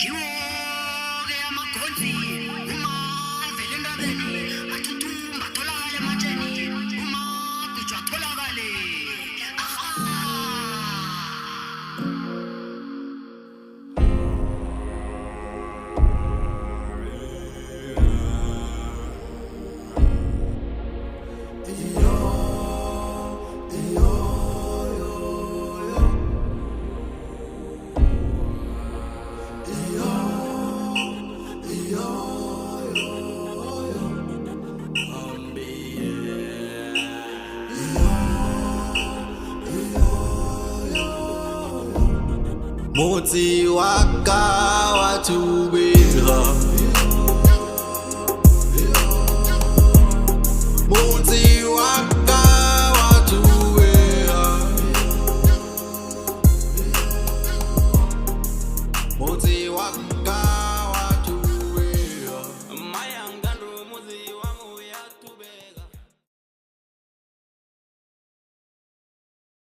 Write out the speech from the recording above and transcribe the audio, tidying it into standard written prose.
Kiwoke amakhonzi uma vele endabeni athuthumba atholakale ematsheni uma kujwa atholakale. Motsi waka wa thubetsa